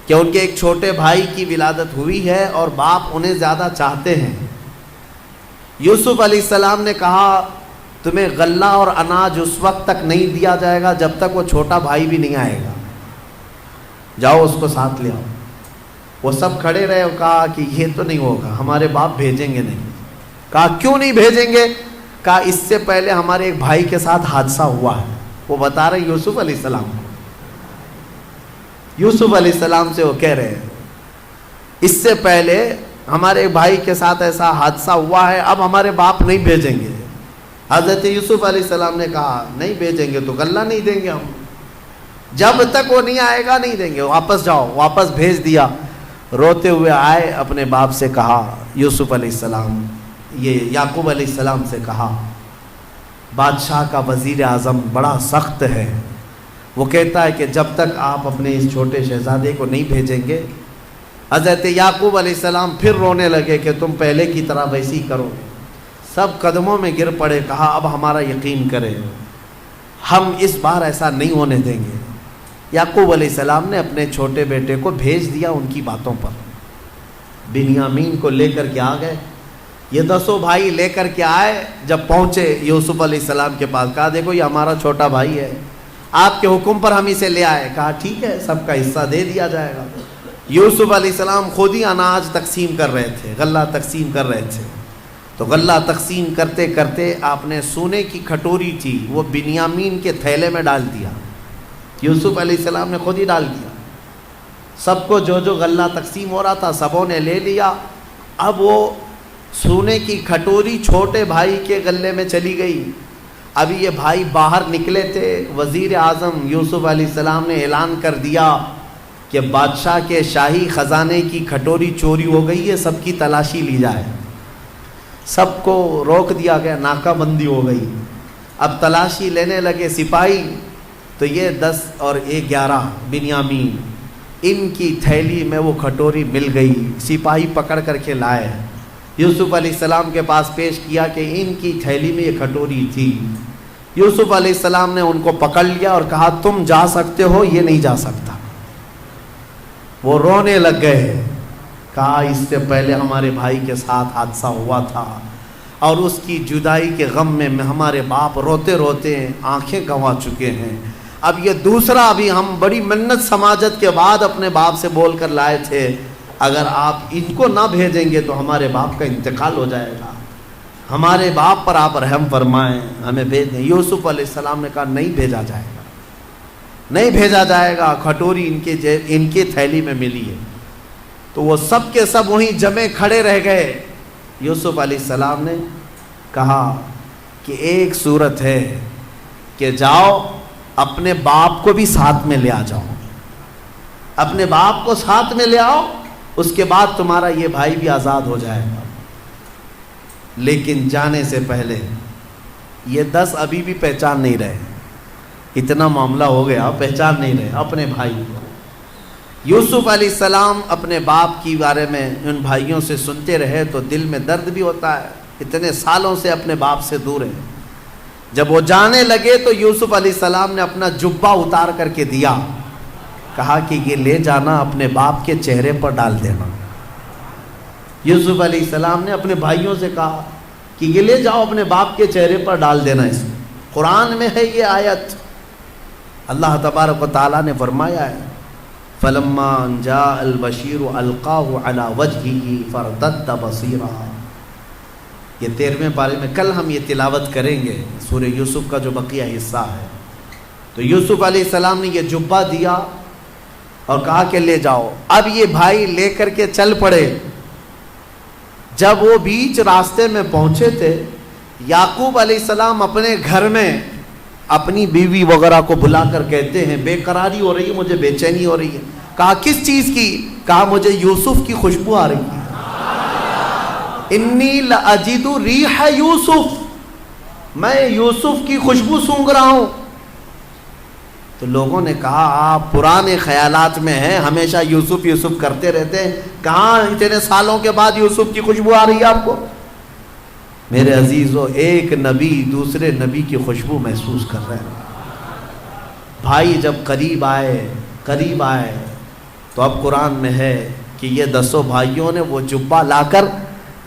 کہ ان کے ایک چھوٹے بھائی کی ولادت ہوئی ہے اور باپ انہیں زیادہ چاہتے ہیں۔ یوسف علیہ السلام نے کہا تمہیں غلہ اور اناج اس وقت تک نہیں دیا جائے گا جب تک وہ چھوٹا بھائی بھی نہیں آئے گا، جاؤ اس کو ساتھ لے آؤ۔ وہ سب کھڑے رہے اور کہا کہ یہ تو نہیں ہوگا، ہمارے باپ بھیجیں گے نہیں۔ کہا کیوں نہیں بھیجیں گے؟ کہا اس سے پہلے ہمارے ایک بھائی کے ساتھ حادثہ ہوا ہے۔ وہ بتا رہے یوسف علیہ السلام کو، یوسف علیہ السلام سے وہ کہہ رہے ہیں اس سے پہلے ہمارے ایک بھائی کے ساتھ ایسا حادثہ ہوا ہے، اب ہمارے باپ نہیں بھیجیں گے۔ حضرت یوسف علیہ السلام نے کہا نہیں بھیجیں گے تو غلہ نہیں دیں گے ہم، جب تک وہ نہیں آئے گا نہیں دیں گے، واپس جاؤ۔ واپس بھیج دیا۔ روتے ہوئے آئے، اپنے باپ سے کہا، یوسف علیہ السلام یہ یعقوب علیہ السلام سے کہا بادشاہ کا وزیر اعظم بڑا سخت ہے، وہ کہتا ہے کہ جب تک آپ اپنے اس چھوٹے شہزادے کو نہیں بھیجیں گے۔ حضرت یعقوب علیہ السلام پھر رونے لگے کہ تم پہلے کی طرح ویسی کرو۔ سب قدموں میں گر پڑے، کہا اب ہمارا یقین کرے، ہم اس بار ایسا نہیں ہونے دیں گے۔ یعقوب علیہ السلام نے اپنے چھوٹے بیٹے کو بھیج دیا ان کی باتوں پر، بنیامین کو لے کر کے آ گئے۔ یہ 10 بھائی لے کر کے آئے، جب پہنچے یوسف علیہ السلام کے پاس، کہا دیکھو یہ ہمارا چھوٹا بھائی ہے، آپ کے حکم پر ہم اسے لے آئے۔ کہا ٹھیک ہے، سب کا حصہ دے دیا جائے گا۔ یوسف علیہ السلام خود ہی اناج تقسیم کر رہے تھے، غلہ تقسیم کر رہے تھے، تو غلہ تقسیم کرتے کرتے آپ نے سونے کی کھٹوری تھی وہ بنیامین کے تھیلے میں ڈال دیا۔ یوسف علیہ السلام نے خود ہی ڈال دیا۔ سب کو جو جو غلہ تقسیم ہو رہا تھا سبوں نے لے لیا۔ اب وہ سونے کی کھٹوری چھوٹے بھائی کے غلے میں چلی گئی۔ ابھی یہ بھائی باہر نکلے تھے، وزیر اعظم یوسف علیہ السلام نے اعلان کر دیا کہ بادشاہ کے شاہی خزانے کی کھٹوری چوری ہو گئی ہے، سب کی تلاشی لی جائے۔ سب کو روک دیا گیا، ناکہ بندی ہو گئی۔ اب تلاشی لینے لگے سپاہی، تو یہ 10 اور 11 بنیامین، ان کی تھیلی میں وہ کھٹوری مل گئی۔ سپاہی پکڑ کر کے لائے، یوسف علیہ السلام کے پاس پیش کیا کہ ان کی تھیلی میں یہ کھٹوری تھی۔ یوسف علیہ السلام نے ان کو پکڑ لیا اور کہا تم جا سکتے ہو، یہ نہیں جا سکتا۔ وہ رونے لگ گئے، کہا اس سے پہلے ہمارے بھائی کے ساتھ حادثہ ہوا تھا اور اس کی جدائی کے غم میں ہمارے باپ روتے روتے آنکھیں گنوا چکے ہیں۔ اب یہ دوسرا بھی ہم بڑی منت سماجت کے بعد اپنے باپ سے بول کر لائے تھے، اگر آپ ان کو نہ بھیجیں گے تو ہمارے باپ کا انتقال ہو جائے گا، ہمارے باپ پر آپ رحم فرمائیں، ہمیں بھیج دیں۔ یوسف علیہ السلام نے کہا نہیں بھیجا جائے گا، نہیں بھیجا جائے گا، کھٹوری ان کی تھیلی میں ملی ہے۔ تو وہ سب کے سب وہیں جمے کھڑے رہ گئے۔ یوسف علیہ السلام نے کہا کہ ایک صورت ہے کہ جاؤ اپنے باپ کو بھی ساتھ میں لے آ جاؤ، اپنے باپ کو ساتھ میں لے آؤ، اس کے بعد تمہارا یہ بھائی بھی آزاد ہو جائے گا۔ لیکن جانے سے پہلے یہ 10 ابھی بھی پہچان نہیں رہے، اتنا معاملہ ہو گیا پہچان نہیں رہے اپنے بھائی کو۔ یوسف علیہ السلام اپنے باپ کی بارے میں ان بھائیوں سے سنتے رہے تو دل میں درد بھی ہوتا ہے، اتنے سالوں سے اپنے باپ سے دور ہیں۔ جب وہ جانے لگے تو یوسف علیہ السلام نے اپنا جبہ اتار کر کے دیا، کہا کہ یہ لے جانا اپنے باپ کے چہرے پر ڈال دینا۔ یوسف علیہ السلام نے اپنے بھائیوں سے کہا کہ یہ لے جاؤ اپنے باپ کے چہرے پر ڈال دینا۔ اس میں قرآن میں ہے یہ آیت، اللہ تبارک و تعالیٰ نے فرمایا ہے فَلَمَّا جَاءَ الْبَشِيرُ أَلْقَاهُ عَلَى وَجْهِهِ فَارْتَدَّ بَصِيرًا۔ یہ 13ویں پارے میں کل ہم یہ تلاوت کریں گے، سورہ یوسف کا جو بقیہ حصہ ہے۔ تو یوسف علیہ السلام نے یہ جبہ دیا اور کہا کہ لے جاؤ۔ اب یہ بھائی لے کر کے چل پڑے۔ جب وہ بیچ راستے میں پہنچے تھے، یعقوب علیہ السلام اپنے گھر میں اپنی بیوی وغیرہ کو بلا کر کہتے ہیں بے قراری ہو رہی ہے، مجھے بے چینی ہو رہی ہے۔ کہا کس چیز کی؟ کہا مجھے یوسف کی خوشبو آ رہی ہے، انی لأجد ریح یوسف، میں یوسف کی خوشبو سونگھ رہا ہوں۔ تو لوگوں نے کہا آپ پرانے خیالات میں ہیں، ہمیشہ یوسف یوسف کرتے رہتے ہیں، کہاں اتنے سالوں کے بعد یوسف کی خوشبو آ رہی ہے آپ کو؟ میرے عزیزو، ایک نبی دوسرے نبی کی خوشبو محسوس کر رہے ہیں۔ بھائی جب قریب آئے تو اب قرآن میں ہے کہ یہ 10 بھائیوں نے وہ جبہ لا کر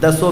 10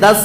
10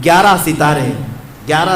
11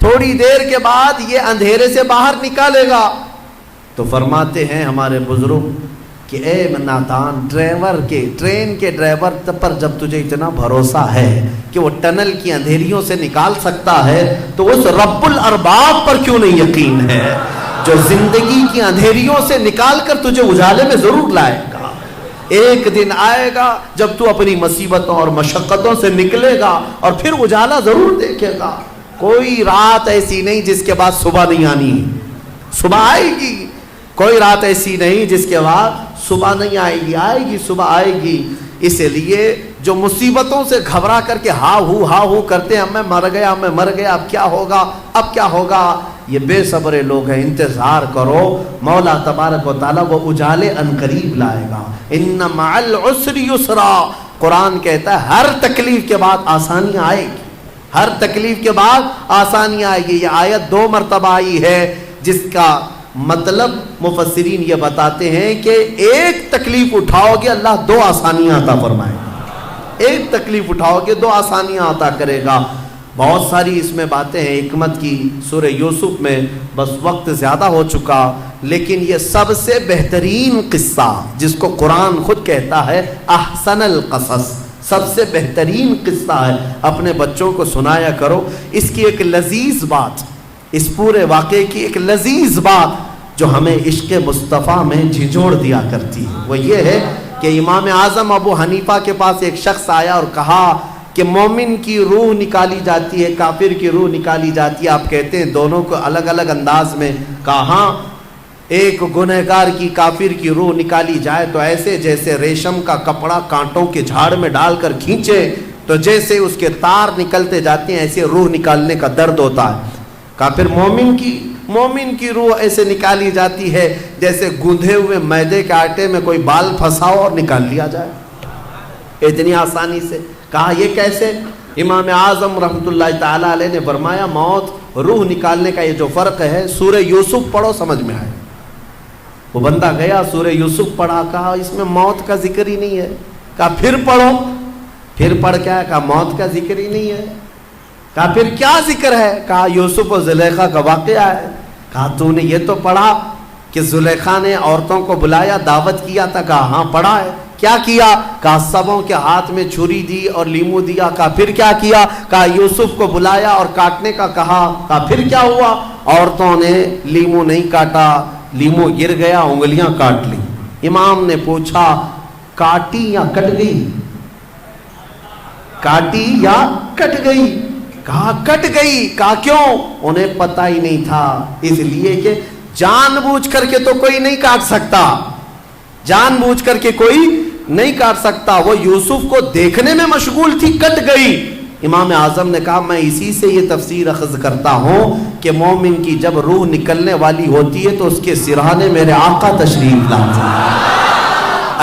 تھوڑی دیر کے بعد یہ اندھیرے سے باہر نکالے گا۔ تو فرماتے ہیں ہمارے بزرگ کہ اے نادان ٹرین کے ڈرائیور پر جب تجھے اتنا بھروسہ ہے کہ وہ ٹنل کی اندھیریوں سے نکال سکتا ہے تو اس رب الارباب پر کیوں نہیں یقین ہے جو زندگی کی اندھیریوں سے نکال کر تجھے اجالے میں ضرور لائے گا۔ ایک دن آئے گا جب تو اپنی مصیبتوں اور مشقتوں سے نکلے گا اور پھر اجالا ضرور دیکھے گا۔ کوئی رات ایسی نہیں جس کے بعد صبح نہیں آنی، صبح آئے گی۔ کوئی رات ایسی نہیں جس کے بعد صبح نہیں آئے گی، صبح آئے گی۔ اس لیے جو مصیبتوں سے گھبرا کر کے ہا ہو کرتے ہیں میں مر گیا اب کیا ہوگا، یہ بے صبر لوگ ہیں۔ انتظار کرو، مولا تبارک و تعالیٰ وہ اجالے عنقریب لائے گا۔ ان مع العسر یسرا، قرآن کہتا ہے ہر تکلیف کے بعد آسانی آئے گی، ہر تکلیف کے بعد آسانی آئے گی۔ یہ آیت 2 مرتبہ آئی ہے جس کا مطلب مفسرین یہ بتاتے ہیں کہ ایک تکلیف اٹھاؤ گے اللہ 2 آسانیاں عطا فرمائے گا، ایک تکلیف اٹھاؤ گے 2 آسانیاں عطا کرے گا۔ بہت ساری اس میں باتیں ہیں حکمت کی سورہ یوسف میں، بس وقت زیادہ ہو چکا، لیکن یہ سب سے بہترین قصہ جس کو قرآن خود کہتا ہے احسن القصص، سب سے بہترین قصہ ہے، اپنے بچوں کو سنایا کرو۔ اس کی ایک لذیذ بات، اس پورے واقعے کی ایک لذیذ بات جو ہمیں عشق مصطفیٰ میں جھنجھوڑ دیا کرتی ہے، وہ یہ ہے کہ امام اعظم ابو حنیفہ کے پاس ایک شخص آیا اور کہا کہ مومن کی روح نکالی جاتی ہے، کافر کی روح نکالی جاتی ہے، آپ کہتے ہیں دونوں کو الگ الگ انداز میں؟ کہا ہاں، ایک گنہگار کی کافر کی روح نکالی جائے تو ایسے جیسے ریشم کا کپڑا کانٹوں کے جھاڑ میں ڈال کر کھینچے تو جیسے اس کے تار نکلتے جاتے ہیں ایسے روح نکالنے کا درد ہوتا ہے۔ کافر مومن کی روح ایسے نکالی جاتی ہے جیسے گوندھے ہوئے میدے کے آٹے میں کوئی بال پھنساؤ اور نکال لیا جائے، اتنی آسانی سے۔ کہا یہ کیسے؟ امام اعظم رحمۃ اللہ تعالیٰ علیہ نے فرمایا موت روح نکالنے کا یہ جو فرق ہے، سورہ یوسف پڑھو سمجھ میں آئے۔ وہ بندہ گیا سورہ یوسف پڑھا، کہا اس میں موت کا ذکر ہی نہیں ہے۔ کہا پھر پڑھو، پھر پڑھ کیا؟ کہا موت کا ذکر ہی نہیں ہے۔ کہا پھر کیا ذکر ہے؟ کہا یوسف و زلیخا کا واقعہ ہے۔ کہا تو نے یہ تو پڑھا کہ زلیخا نے عورتوں کو بلایا، دعوت کیا تھا؟ کہا ہاں پڑھا ہے۔ کیا کیا؟ کہا سبوں کے ہاتھ میں چھری دی اور لیمو دیا۔ کہا پھر کیا کیا؟ کہا یوسف کو بلایا اور کاٹنے کا کہا۔ کہا پھر کیا ہوا؟ عورتوں نے لیمو نہیں کاٹا، لیمو گر گیا، انگلیاں کاٹ لی۔ امام نے پوچھا کاٹی یا کٹ گئی؟ کاٹی یا کٹ گئی؟ کہا کٹ گئی۔ کہا کیوں؟ انہیں پتہ ہی نہیں تھا، اس لیے کہ جان بوجھ کر کے تو کوئی نہیں کاٹ سکتا، جان بوجھ کر کے کوئی نہیں کاٹ سکتا، وہ یوسف کو دیکھنے میں مشغول تھی، کٹ گئی۔ امام اعظم نے کہا میں اسی سے یہ تفسیر اخذ کرتا ہوں کہ مومن کی جب روح نکلنے والی ہوتی ہے تو اس کے سرہانے میرے آقا تشریف لاتے ہیں۔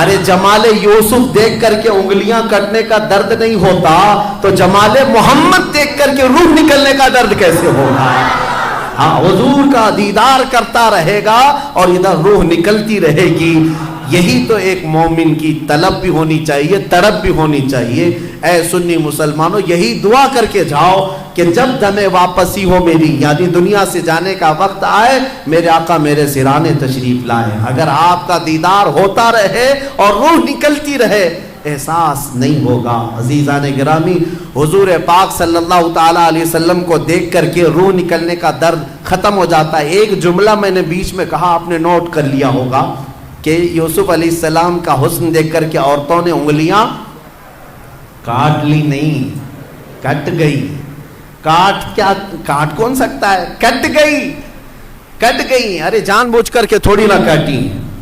ارے جمال یوسف دیکھ کر کے انگلیاں کٹنے کا درد نہیں ہوتا تو جمال محمد دیکھ کر کے روح نکلنے کا درد کیسے ہوگا؟ ہاں، حضور کا دیدار کرتا رہے گا اور ادھر روح نکلتی رہے گی۔ یہی تو ایک مومن کی طلب بھی ہونی چاہیے، تڑپ بھی ہونی چاہیے۔ اے سنی مسلمانوں، یہی دعا کر کے جاؤ کہ جب دم واپسی ہو میری، یعنی دنیا سے جانے کا وقت آئے، میرے آقا میرے سرانے تشریف لائے۔ اگر آپ کا دیدار ہوتا رہے اور روح نکلتی رہے، احساس نہیں ہوگا۔ عزیزان گرامی، حضور پاک صلی اللہ تعالیٰ علیہ وسلم کو دیکھ کر کے روح نکلنے کا درد ختم ہو جاتا ہے۔ ایک جملہ میں نے بیچ میں کہا، آپ نے نوٹ کر لیا ہوگا کہ یوسف علیہ السلام کا حسن دیکھ کر کے عورتوں نے انگلیاں کاٹ لی نہیں، کٹ گئی۔ کاٹ کون سکتا ہے؟ کٹ گئی۔ ارے جان بوجھ کر کے تھوڑی نہ کاٹی،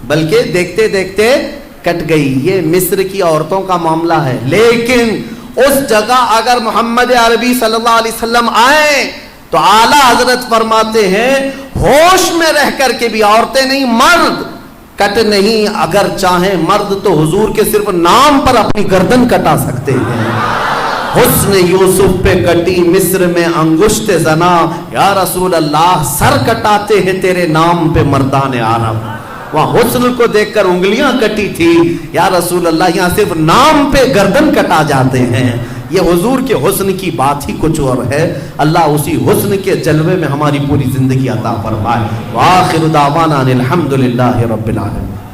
بلکہ دیکھتے دیکھتے کٹ گئی۔ یہ مصر کی عورتوں کا معاملہ ہے، لیکن اس جگہ اگر محمد عربی صلی اللہ علیہ وسلم آئے تو اعلیٰ حضرت فرماتے ہیں ہوش میں رہ کر کے بھی عورتیں نہیں، مرد کٹ نہیں، اگر چاہیں مرد تو حضور کے صرف نام پر اپنی گردن کٹا سکتے ہیں۔ حسن یوسف پہ کٹی مصر میں انگشت زنا، یا رسول اللہ سر کٹاتے ہیں تیرے نام پہ مردان عرب۔ وہاں حسن کو دیکھ کر انگلیاں کٹی تھی، یا رسول اللہ یہاں صرف نام پہ گردن کٹا جاتے ہیں۔ یہ حضور کے حسن کی بات ہی کچھ اور ہے. اللہ اسی حسن کے جلوے میں ہماری پوری زندگی عطا فرمائے. وآخر دعوانا ان الحمد للہ رب العالمین.